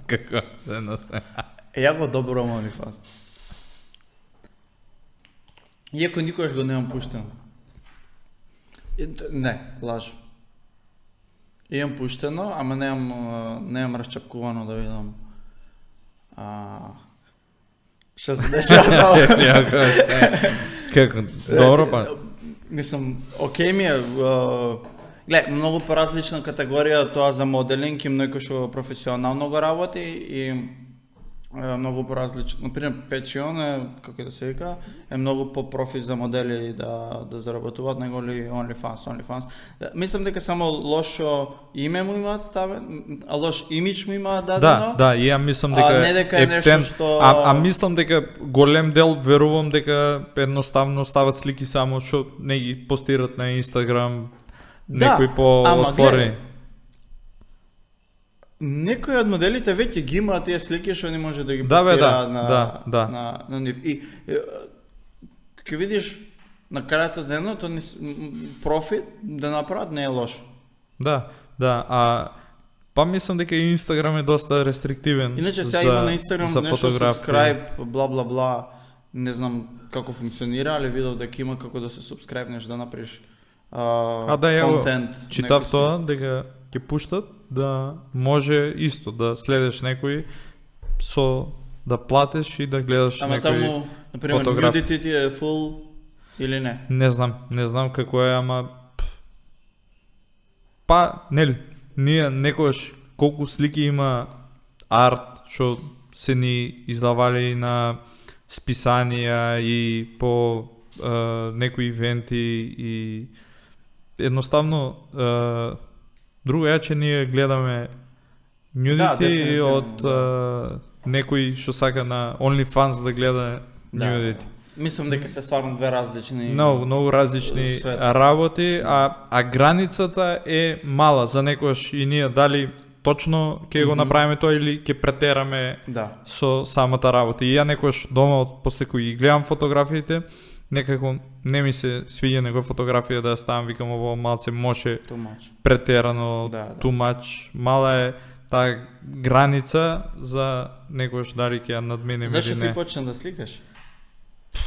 Како се носи? Јако добро OnlyFans. Иако никогаш го немам пуштено. Не, лажу. Имам пуштено, ама немам разчапкувано да видам. Што се дешава тоа? Јако се. Како? Добро па. Мислам, окей ми е. Глед, многу поразлична категорија тоа за моделинг и некој што професионално го работи и многу поразлично. Например, Patreon е, како да се вика, е многу по-профи за модели да заработуваат него ли OnlyFans. Мислам дека само лошо име му имаат ставен, а лош имидж му имаат дадено. Да, и ја мислам дека не дека е нешто што а мислам дека голем дел верувам дека едноставно стават слики само што не ги постират на Instagram, некои по-отворени. Некои од моделите веќе ги имаат тие слики што не може да ги Да, бе, постираат да. на нив. И ќе видиш на крајот денот профит да направат не е лошо. Да, па мислам дека Инстаграм е доста рестриктивен. Иначе сега има на Инстаграм нешто фотографија. subscribe, бла, не знам како функционира, али видов дека има како да се субскрајбнеш да направиш контент. Читав тоа дека ќе пуштат да може исто да следеш некој да платиш и да гледаш некој фотограф. Ама таму, например, nudity ти е full или не? Не знам како е, ама па, нели, ние некојаш колку слики има арт што се ни издавали на списанија и по некои ивенти и едноставно друго е че ние гледаме nudity од некој што сака на OnlyFans да гледа nudity. Мислам дека се стварно две различни многу различни работи, а границата е мала за некојаш и ние дали точно ќе го направиме тоа или ќе претераме со самата работа. И ја некојаш дома после кој ги гледам фотографиите, некако не ми се свиѓа некоја фотографија да ја ставам, викам ово малце може претерано, too much. Мала е таа граница за некојаш дали ќе ја надминеме или не. Зашто ти почна да сликаш?